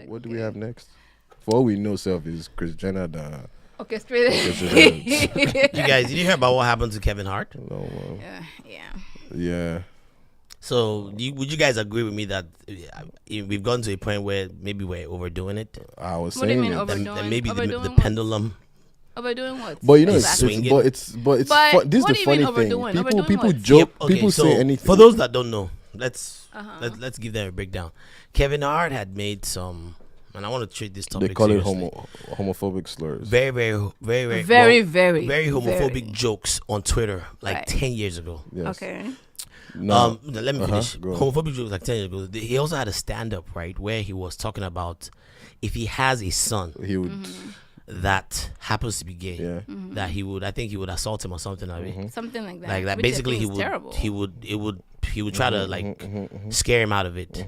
What do we have next? For all we know, self is Chris Jenner. Orchestrated. You guys, did you hear about what happened to Kevin Hart? No, Yeah. So would you guys agree with me that we've gotten to a point where maybe we're overdoing it? I was What do you saying mean it. overdoing? And maybe the Overdoing what? pendulum. Overdoing what? But you know, Exactly. this is But this is what the do you mean funny overdoing? thing. Overdoing People what? joke. Okay, People so say anything. For those that don't know, let's give them a breakdown. Kevin Hart had made some, and I want to treat this topic They call seriously. it homophobic slurs. Very homophobic jokes on Twitter like Right. 10 years ago. Yes. Okay. No. Let me finish. Go on. Homophobic jokes like 10 years ago. He also had a stand-up, right, where he was talking about if he has a son He would. that happens to be gay, Yeah. that I think he would assault him or something like that. Something like that. Like that. which I Basically, think he is terrible. would try to like scare him out of it.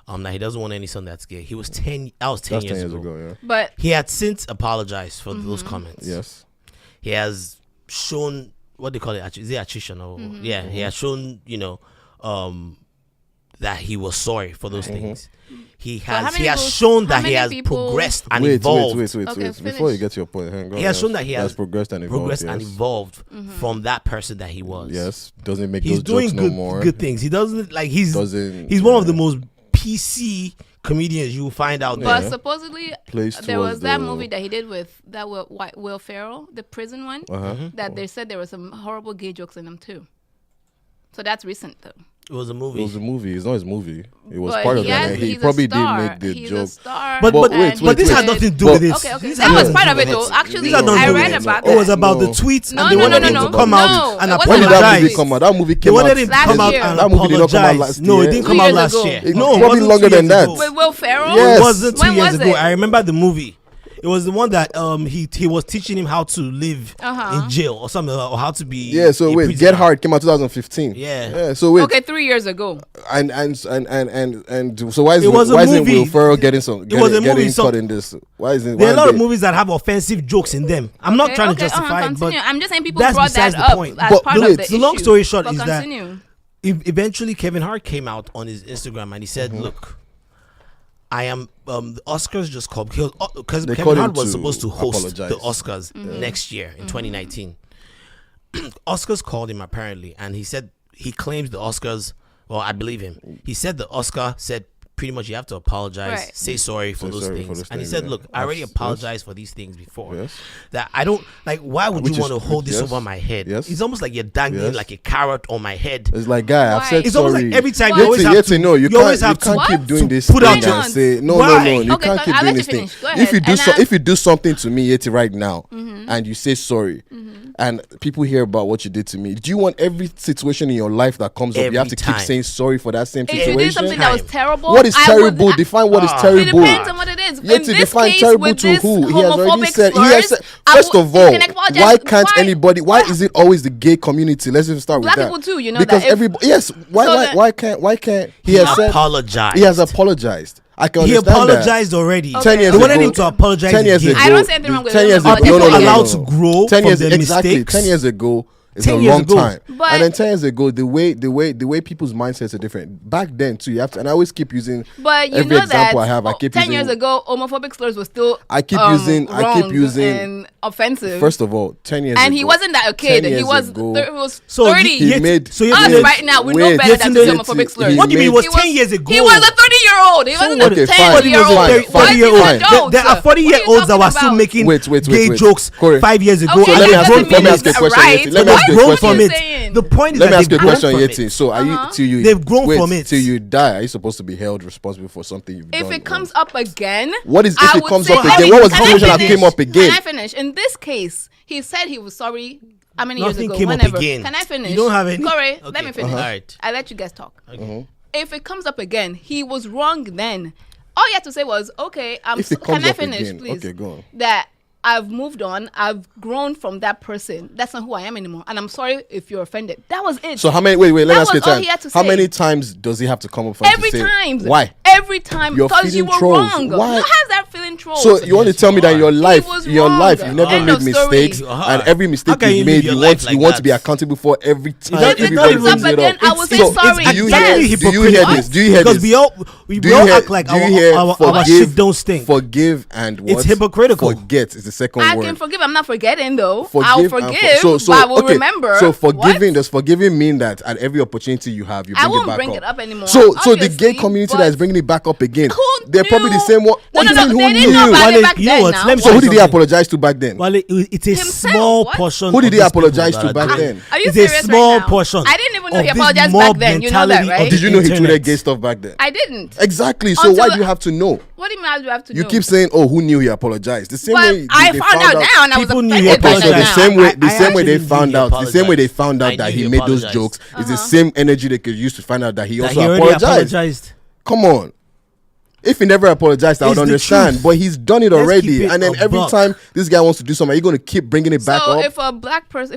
That he doesn't want any son that's gay. That was 10 That's 10 years years ago. ago. Yeah. But He had since apologized for those comments. Yes. He has shown what they call it. Is it attrition or yeah? He has shown that he was sorry for those things. He how has many shown that he many has people- progressed and Wait. evolved. Okay, finish. Before you get to your point, hang on. He has shown that he has progressed and evolved. Progressed and yes. evolved from that person that he was. Yes. Doesn't make He's those doing jokes no more. good things. He doesn't like he's Doesn't. he's one of the most PC comedians you will find out But there. supposedly Plays there was towards that the- movie that he did with that Will Ferrell, the prison one, that they said there were some horrible gay jokes in them too. So that's recent though. It was a It movie. was a movie. It's not his movie. It was But part of he that. has- And he he's a probably did star. make the He's joke. a star. But wait, this had wait. nothing to do But- with this. Okay. This That had was nothing part to of do it with though. it. Actually, These are not I doing read it. about It was that. about the No. tweets, No, and they no, wanted no, him no, to come no. out No, and it wasn't When did about that the movie tweets. come out? That movie They came wanted out. him to Last come out year. and That movie did not come out apologize. last No, it year. didn't 2 come out years last ago. year. It- No, it probably wasn't longer 2 than years that. ago. With Will Ferrell? Yes. It wasn't 2 When years was ago. it? I remember the movie. It was the one that he was teaching him how to live in jail or something, or how to be. Yeah, so a wait, prisoner. Get Hard came out 2015. Yeah. So wait, Okay, 3 years ago. and so why It was a isn't movie. Will Ferrell getting some It was a movie, getting so- caught in this? Why isn't There are a why lot of they- movies that have offensive jokes in them. I'm not trying to justify it, but continue. I'm just saying people that's brought that besides the up point. as But part wait, of the the long issue. story short But is that- continue. eventually Kevin Hart came out on his Instagram and he said, "Look, I am the Oscars just called because They Kevin called him Hart was to supposed to host apologize. the Oscars next year in 2019. Oscars called him apparently, and he claims the Oscars. Well, I believe him. He said the Oscar said pretty much you have to apologize, Right. say sorry for Say those sorry for things. those And he things, said, yeah. "Look, I already Yes. apologized for these things before. Yes. That I don't like. Why would Which you is- want to hold this yes. over my head? Yes. It's almost like you're dangling Yes. like a carrot on my head." It's like, guy, I've Why? said It's sorry. almost like every time Why? you always have to. No, you always can't. You have can't to keep doing this put thing out and your- say no, Why? no, no. You Okay, can't so keep I'll doing let this you thing. finish. Go If ahead. you do And if you do something to me, Yeti, right now, and you say sorry, and people hear about what you did to me, do you want every situation in your life that comes up, you have Every to time. keep saying sorry for that same If you situation? did something that was terrible, What is I terrible? would- Define what is Ah. It terrible. depends on what it is. You have In to this define case, terrible with to this who? He has already homophobic said. slurs, I First would- of you all, can apologize. why can't Why- anybody? Why is it always the gay community? Let's even start Black with that. people too, you know because that. If- everybody. Yes. Why? So Why? then- Why can't? He has said. Apologized. He has apologized. I can He understand that. apologized already. 10 years They wanted ago- him to apologize 10 years again. ago. I don't see anything wrong with 10 him years ago. apologizing. No, no, no, People no, allowed no. to grow 10 from years their exactly. mistakes. 10 years ago is 10 a years long ago. time. But- And then 10 years ago, the way people's mindsets are different. Back then too, you have to. And I always keep using. But you every know that example I have, I keep 10 using. years ago, homophobic slurs were still I keep wrong using. and offensive. First of all, 10 years. and ago, he wasn't that a 10 kid. He years was ago, he was So 30. he made. So you Us made- right now, we know wait, better than to Yetunde- say homophobic slurs. he What do you mean? It was He 10 years ago. He was a 30-year-old. He wasn't a Okay, fine. 10-year-old. Fine, Why is he 40-year-old. an adult? There are 40-year-olds that were still making Wait, gay jokes Corey. 5 years ago. Okay, So let me ask you- that doesn't let me mean ask you a it's question, right. Yeti. Let me ask you a What question. are you From it. saying? The point is Let me that ask you a they've grown question, from Yeti. it. So are you till you They've grown wait, from it. till you die? Are you supposed to be held responsible for something you've done? If it comes up again, What is if I it would comes say- up again? What was the Can I situation that finish? came up again? Can I finish? In this case, he said he was sorry. How many Nothing years ago? came up Whenever. again. Can I finish? You don't have any? Corey, Okay. let me finish. All right. I let you guys talk. Okay. If it comes up again, he was wrong then. All you had to say was, okay, If it comes can I up finish, again, please? okay, go on. That I've moved on. I've grown from that person. That's not who I am anymore. And I'm sorry if you're offended. That was it. So how many? Wait. Let me That ask you was all time. he had to How say. many times does he have to come up for him Every to say, time. Why? Every time. You're Because you feeding were trolls. wrong. Why? How's that feeling control. So you want to tell me that in your life, was you've wrong. never End made of story. mistakes, and every mistake can you you made, live your you life want like to be that? accountable for every time. If it Everybody comes brings up it again, up. I will say So, sorry. do you Yes. hear? Do you hear this? Do you hear Because this? we Do you all hear- act like do you hear our shit don't stink. Forgive and what? It's hypocritical. Forget is the second I word. can forgive. I'm not forgetting though. Forgive I'll and forgive, but I will okay, remember. So forgiving What? does forgiving mean that at every opportunity you have, you bring I won't it back bring up. it up anymore. So the gay obviously, community but that is bringing it back up again, who they're probably the knew? same one. No, What do no, you mean they who didn't know knew? about Wale, it back you know then what? now. Let me So who did he something. apologize to back then? Well, it's a Himself, small what? portion. Who did of he these apologize people to that back are doing then? it. Are you It's a serious small right now? portion. I didn't even know he of this apologized mob back then. You know that, mentality right? of the Did you know he tweeted internet. gay stuff back then? I didn't. Exactly. So Until why do you have to know? What do you mean? I do have to know? You keep saying, "Oh, who knew he apologized?" The same But way I they found out now, and I was People knew offended he by Okay, so that the now. same way, I actually knew he found out I that knew he he made those apologized. jokes is the same energy they could use to find out that he That also he already apologized. apologized. Come on. If he never apologized, I would It's the understand. truth. But he's done it Let's already, keep it and then a every buck. time this guy wants to do something, are you going to keep bringing it back So up? if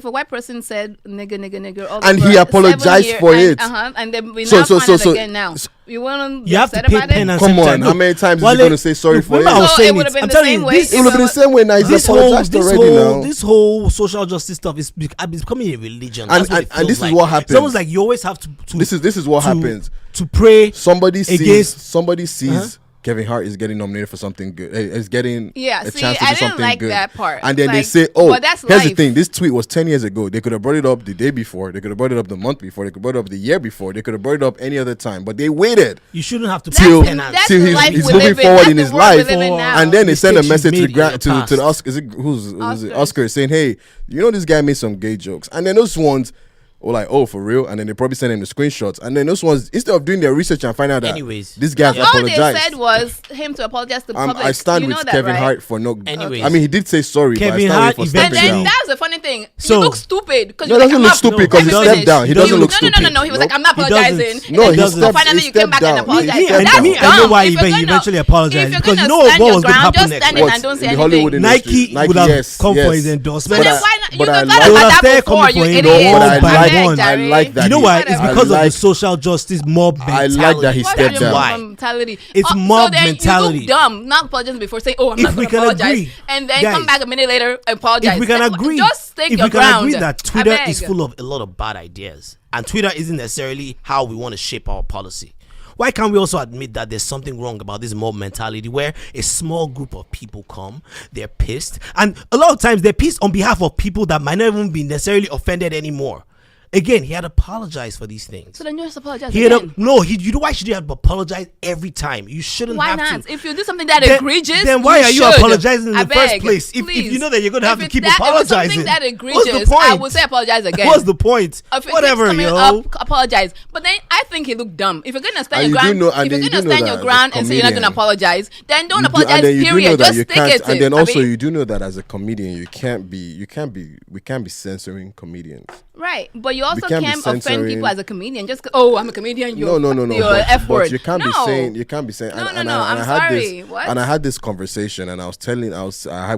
a white person said nigga, all And over he 7 apologized years, for and, it. And then we So- now so- find so- out so- again now. so- You want to You have to pay pen and Come center. on, Look, how many times Wale, is he going to say sorry look, for remember I it? was So saying it would have been I'm the telling same you, way this It would have been the same way. Now he's this apologized already now. this whole social justice stuff is becoming a religion. And- That's what it and this feels is like. what happens. It's almost like you always have to This is what happens. to pray. Somebody sees Uh-huh. Kevin Hart is getting nominated for something good. Is getting Yeah, a see, chance to I do didn't something like good. that part. And then they Like, say, "Oh, but that's here's the life. thing. This tweet was 10 years ago. They could have brought it up the day before. They could have brought it up the month before. They could have brought it up the year before. They could have brought it up any other time. But they waited You shouldn't have to till pay pen and that's till the he's, life he's we moving live in. forward That's in the his world we life. live in now. And then they send a Mistakes you message to made in the your to the past. Oscar. Is it who's Oscars. Oscar saying, "Hey, you know this guy made some gay jokes." And then those ones. Or like, oh, for real? And then they probably send him the screenshots. And then those ones, instead of doing their research and find out that Anyways. this guy's All they apologized. said was him to apologize to the public. I stand you know with that, Kevin right? Hart for no. Anyways. I mean, he did say sorry, Kevin but I Hart stand with him for And stepping then down. that's the funny thing. So- he looks stupid because No, he doesn't look stupid because he No, stepped down. He doesn't look No, stupid. no. He was like, I'm not He doesn't. apologizing. No, And he then stepped- finally he you came back stepped and down. apologized. He stepped That's down. I know dumb. why If he you're gonna- eventually apologized, if you're because gonna you know what stand was your gonna ground, happen just next. stand it and don't say In the Hollywood anything. industry, Nike would have yes, come for yes. his So endorsement. then why not? You but thought I about like- They would have that started before, coming you for him idiot. one But I by like- one. I like that. You know why? Whatever. It's because of I the like- social justice mob I mentality. like that he Why stepped do you down. Why? have mentality? It's So mob then mentality. You look dumb, not apologizing before saying, "Oh, I'm If not we going to can apologize," agree, and then guys, come back a minute later and apologize. If we can agree, just take if your we can ground. agree that I Twitter beg. is full of a lot of bad ideas, and Twitter isn't necessarily how we want to shape our policy, why can't we also admit that there's something wrong about this mob mentality where a small group of people come, they're pissed, and a lot of times they're pissed on behalf of people that might not even be necessarily offended anymore. Again, he had apologized for these things. So then you just apologize He had again. you know why should you have to apologize every time? You shouldn't Why have not? to. If you do something that Then- egregious, then why are you should. apologizing in I the first beg. place? If Please. you know that you're gonna have If to it's keep that, If apologizing, it's something that what's the egregious, point? I would say apologize again. What's the point? If it Whatever, keeps coming yo. up, apologize. But then I think he looked dumb. If you're gonna stand And your you do ground, know- and if you're then you gonna do know stand that your as a ground and say you're not gonna comedian, apologize, then don't You do- apologize. and then you do know Period. that Just you stick can't, it. and then I also mean, you do know that as a comedian, we can't be censoring comedians. right. But you also can't be can't offend censoring- people as a comedian. Just oh, I'm a comedian. You're No. You're But, F but word. you can't be No. saying. No, And I'm I had sorry. this, What? and I had this conversation, and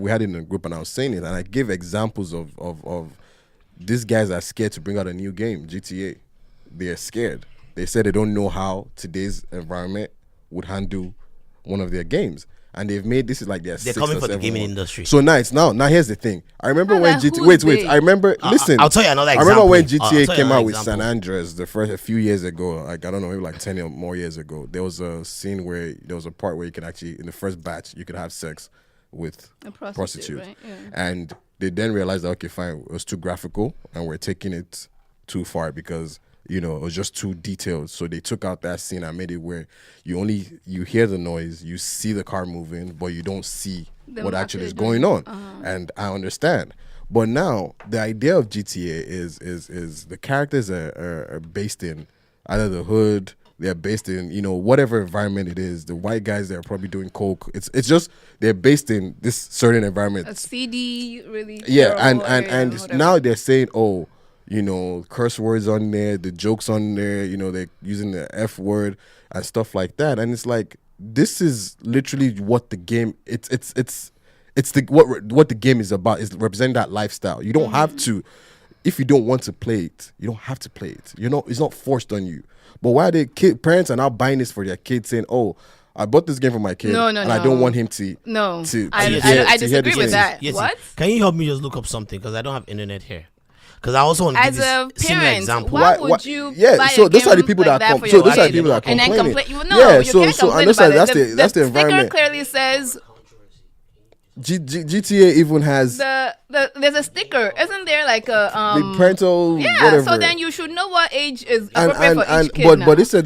we had it in a group, and I was saying it, and I gave examples of these guys are scared to bring out a new game, GTA. They're scared. They said they don't know how today's environment would handle one of their games. And they've made this is like their They're sixth coming or for the seventh gaming one. industry. So now here's the thing. I remember How when the GTA. who's Wait. they? I remember. Listen. I'll tell you another I remember when example. I'll GTA tell you came another out with example. San Andreas a few years ago. Like I don't know, maybe like 10 or more years ago. There was a scene where there was a part where you could actually, in the first batch, you could have sex with A prostitute. right? Yeah. And they then realized that okay, fine, it was too graphical, and we're taking it too far because it was just too detailed. So they took out that scene and made it where you hear the noise, you see the car moving, but you don't see Them what actually is actually going doing on. And I understand. But now the idea of GTA is the characters are based in either the hood, they're based in whatever environment it is. The white guys, they're probably doing coke. It's just they're based in this certain environment. A CD really. Yeah, terrible and area, whatever. now they're saying, oh, curse words on there, the jokes on there, they're using the F word and stuff like that. And it's like, this is literally what the game, what the game is about, is representing that lifestyle. You don't have to, if you don't want to play it, you don't have to play it. It's not forced on you. But why parents are now buying this for their kids, saying, oh, I bought this game for my kid, and I don't want him to. No, I disagree with that. Yes, What? Can you help me just look up something because I don't have internet here? Because I also want to give As a this similar parent, example. why would you buy so a those are the game people like that for so your those are the kid people that are and then complaining. complain? No, yeah, you can't complain and about that's it. the Sticker environment. clearly says GTA even has there's a sticker, isn't there? Like a the parental whatever. So then you should know what age is appropriate for each kid. But now. they said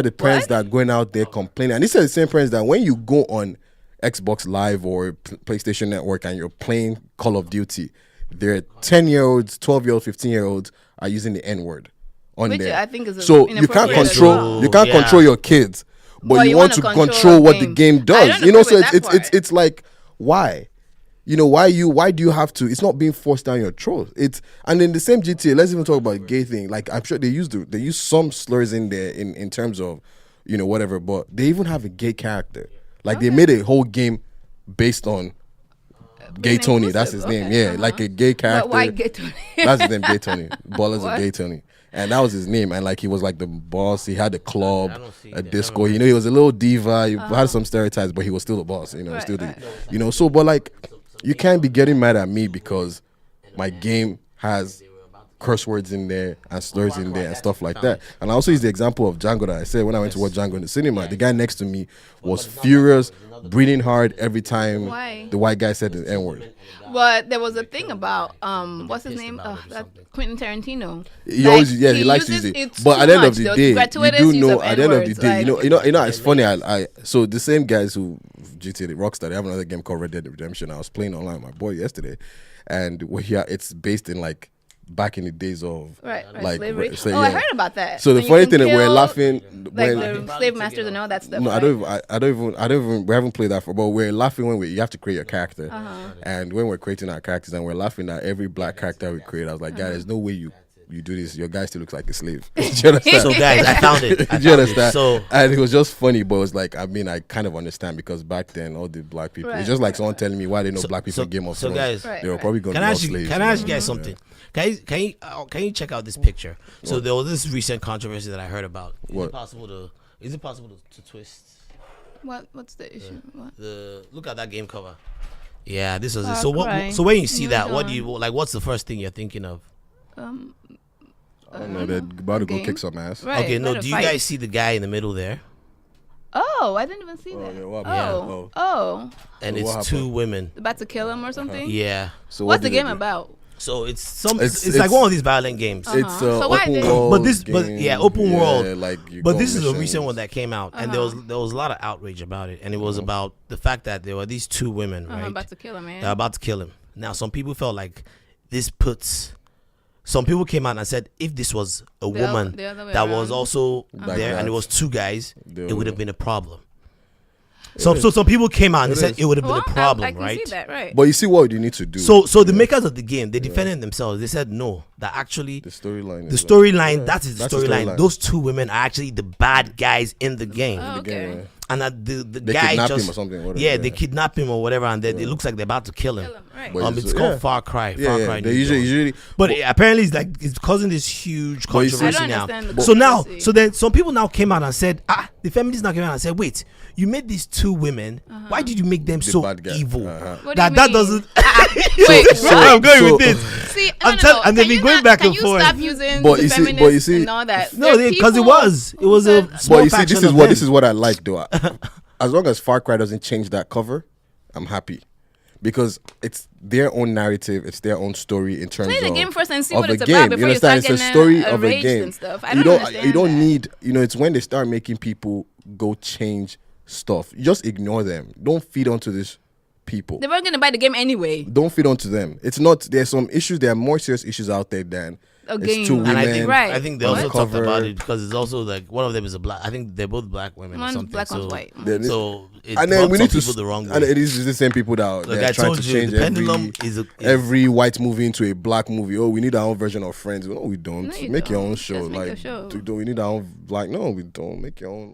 the parents that are going out there complaining, and these are the same parents that when you go on Xbox Live or PlayStation Network and you're playing Call of Duty, there are 10-year-olds, 12-year-olds, 15-year-olds are using the N-word on Which there. I think is so you can't control control your kids, but you want to control what the game does. You know, so it's like, why? You know, why do you have to? It's not being forced down your throat. And in the same GTA, let's even talk about gay thing. Like, I'm sure they use some slurs in there in terms of, you know, whatever, but they even have a gay character. Like, they made a whole game based on Gay Tony. That's his name. Yeah, like a gay character. But why Gay Tony? That's his name, Gay Tony. Ballers of Gay Tony. And that was his name. And like, he was like the boss. He had a club, a disco. You know, he was a little diva. He had some stereotypes, but he was still the boss. You know, you know. So, but like, you can't be getting mad at me because my game has curse words in there and slurs in there and stuff like that. And I also use the example of Django that I said when I went to watch Django in the cinema. The guy next to me was furious, breathing hard every time the white guy said the N-word. But there was a thing about what's his name? That Quentin Tarantino. He always he likes to use it. But at the end of the day, you do know. At the end of the day, you know. It's funny. So the same guys who GTA the Rockstar, they have another game called Red Dead Redemption. I was playing online with my boy yesterday, and it's based in like back in the days of like slavery. I heard about that. So the funny thing is we're laughing like the slave masters and all that stuff. No, I don't even. We haven't played that for, but we're laughing when you have to create your character, and when we're creating our characters, and we're laughing at every black character we create. I was like, guys, there's no way you do this. Your guy still looks like a slave. Do you understand? So guys, I found it. Do you understand? So and it was just funny, but it was like, I mean, I kind of understand because back then all the black people, it's just like someone telling me why they know black people in Game of Thrones. Guys, they were probably going to be slaves. Can I ask you guys something? Can you check out this picture? So there was this recent controversy that I heard about. Is it possible to twist? What's the issue? Look at that game cover. Yeah, this was it. So when you see that, what do you like? What's the first thing you're thinking of? I don't know. They're about to go kick some ass. Right, okay, no. Do you guys see the guy in the middle there? Oh, I didn't even see that. Yeah, and it's two women about to kill him or something. Yeah. So what's the game about? So it's like one of these violent games. It's so open world. Open world. Like but this is a recent one that came out, and there was a lot of outrage about it, and it was about the fact that there were these two women, right? About to kill him, man. They're about to kill him. Now, some people felt like this puts. Some people came out and said if this was a woman that was also there and it was two guys, it would have been a problem. So some people came out and said it would have been a problem, I can right? see that, right? But you see what you need to do. So the makers of the game, they defended themselves. They said no, that actually the storyline. That is the storyline. Those two women are actually the bad guys in the game. Oh, okay. And that the they guy kidnap just him or something. Whatever, they kidnap him or whatever, and then it looks like they're about to kill him. Right. It's called Far Cry. Far Cry. They usually, but apparently it's causing this huge controversy now. So then some people now came out and said, the feminists now came out and said, wait, you made these two women. Why did you make them so evil? That doesn't. Wait, I'm going with this. See, and they've been going back and forth. Can you stop using the feminists and all that? No, because it was a small but you see, faction this is what I like, though. As long as Far Cry doesn't change that cover, I'm happy. Because it's their own narrative, it's their own story in terms of play the game first and see what it's about before you start it's getting a story of a game. And stuff. You don't need, it's when they start making people go change stuff. You just ignore them. Don't feed onto this people. They weren't going to buy the game anyway. Don't feed onto them. It's not, there's some issues, there are more serious issues out there than a game. Two women. And I think they also talked about it because it's also like one of them is a black. I think they're both black women or something. Black, one's white. So it and then we need to the wrong way. And it is the same people that they're trying to change every white movie into a black movie. Oh, we need our own version of Friends. No, we don't. Make your own show. We need our own black. No, we don't. Make your own